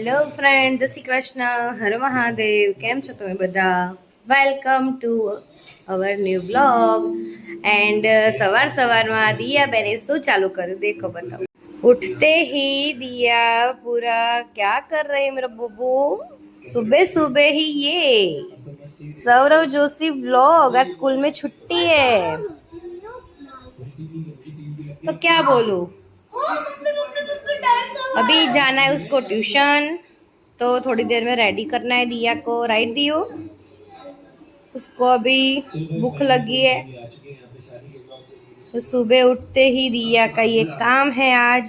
Hello friend, જય શ્રી કૃષ્ણ, હર મહાદેવ. કેમ છો તમે બધા? Welcome to our new blog. And સવારમાં દિયા બેને શું ચાલુ કર્યું દેખો बताओ. उठते ही दिया पूरा क्या कर रहे हैं मेरा बब्बू? सुबह सुबह ही ये सौरव जोशी व्लॉग. आज स्कूल में छुट्टी है तो क्या बोलूं. अभी जाना है उसको ट्यूशन, तो थोड़ी देर में रेडी करना है दिया को. राइट दियो, उसको अभी भूख लगी है तो सुबह उठते ही दिया का ये काम है आज.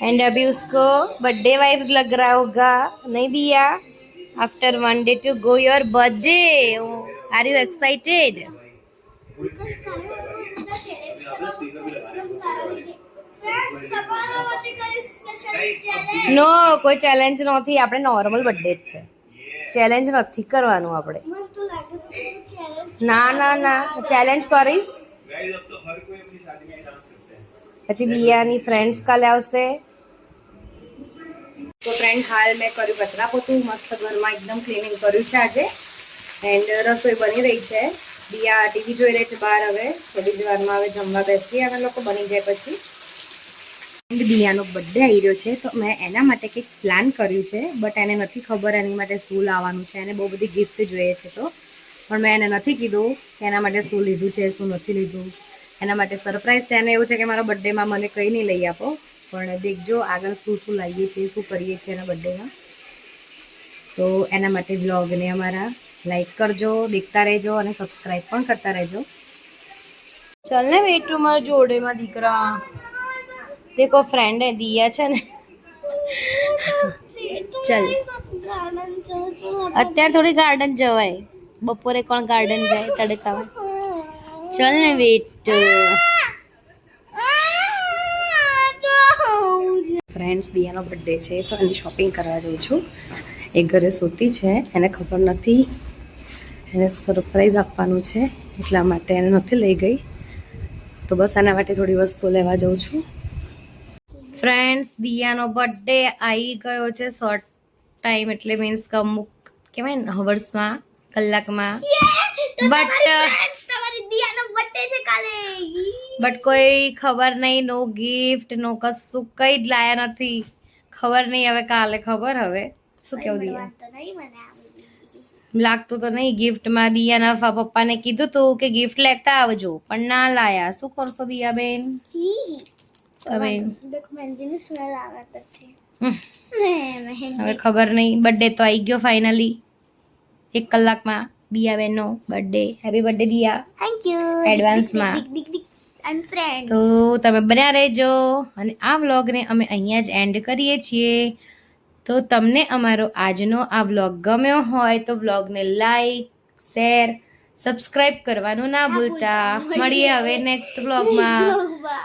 एंड अभी उसको बर्थडे वाइब्स लग रहा होगा, नहीं दिया? After 1 day to go your birthday, are you excited? No, કોઈ ચેલેન્જ નથી. આપણે નોર્મલ બર્થડે જ છે, ચેલેન્જ નથી કરવાનું આપણે. ના ના ના, ચેલેન્જ કરીશ પછી દિયાની ફ્રેન્ડ્સ કાલે આવશે. તો ફ્રેન્ડ, હાલ મેં કર્યું કચરા પોતું, મસ્ત ઘરમાં એકદમ ક્લીનિંગ કર્યું છે આજે. એન્ડ રસોઈ બની રહી છે. દિયા ટીવી જોઈ રહી છે બહાર. હવે થોડી જ વારમાં હવે જમવા બેસીએ અમે લોકો, બની જાય પછી. દિયાનો બર્થડે આવી રહ્યો છે તો મેં એના માટે કંઈક પ્લાન કર્યું છે, બટ એને નથી ખબર એની માટે શું લાવવાનું છે. એને બહુ બધી ગિફ્ટ જોઈએ છે તો પણ મેં એને નથી કીધું કે એના માટે શું લીધું છે શું નથી લીધું. એના માટે સરપ્રાઈઝ છે. એને એવું છે કે મારા બર્થડેમાં મને કંઈ નહીં લઈ આપો, પણ દેખજો આગળ શું શું લાવીએ છીએ, શું કરીએ છીએ એના બર્થડેમાં. તો એના માટે વ્લોગને અમારા લાઈક કરજો, દેખતા રહેજો અને સબસ્ક્રાઈબ પણ કરતા રહેજો. ચાલ ને બેટુ મારા જોડેમાં દીકરા. देखो फ्रेंड है दिया છે ને, ચલ અત્યારે થોડી ગાર્ડન જવાય, બપોરે કોણ ગાર્ડન જાય તડકામાં. ચલ ને વેટ. ફ્રેન્ડ્સ, દિયાનો બર્થડે છે તો એની શોપિંગ કરવા જાઉં છું. એ ઘરે સૂતી છે, એને ખબર નથી, એને સરપ્રાઈઝ આપવાનું છે એટલા માટે એને નથી લઈ ગઈ. તો બસ આના માટે થોડી વસ્તુ લેવા જાઉં છું. ફ્રેન્ડ્સ, દિયાનો બર્થડે આવી ગયો છે શોર્ટ ટાઈમ, એટલે મીન્સ કે અમુક કહેવાય ને હવર્સમાં, કલાકમાં. બટ કોઈ ખબર નહીં, નો ગિફ્ટ, નો કશું, કઈ જ લાયા નથી. ખબર નહીં હવે કાલે ખબર. હવે શું કેવું દિયા? લાગતું તો નહીં ગિફ્ટમાં. દિયાના પપ્પાને કીધું તું કે ગિફ્ટ લેતા આવજો, પણ ના લાયા. શું કરશો દિયા બેન? હવે ખબર નહીં. બર્થડે તો આવી ગયો ફાઇનલી 1 કલાકમાં. દિયા બેનનો birthday. Happy birthday Diya, thank you એડવાન્સમાં. તો તમે બન્યા રહેજો અને આ વ્લોગને અમે અહીંયા જ એન્ડ કરીએ છીએ. તો તમને અમારો આજનો આ વ્લોગ ગમ્યો હોય તો વ્લોગને લાઈક, શેર, સબસ્ક્રાઇબ કરવાનું ના ભૂલતા. મળીએ હવે નેક્સ્ટ વ્લોગમાં.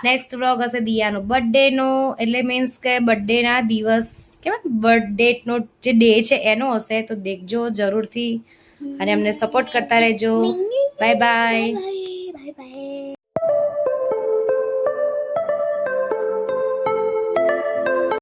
નેક્સ્ટ વ્લોગ હશે દિયાનો બર્થડેનો, એટલે મીન્સ કે બર્થડેના દિવસ કેવાય બર્થડેનો જે ડે છે એનો હશે. તો દેખજો જરૂરથી અને અમને સપોર્ટ કરતા રહેજો. Bye bye.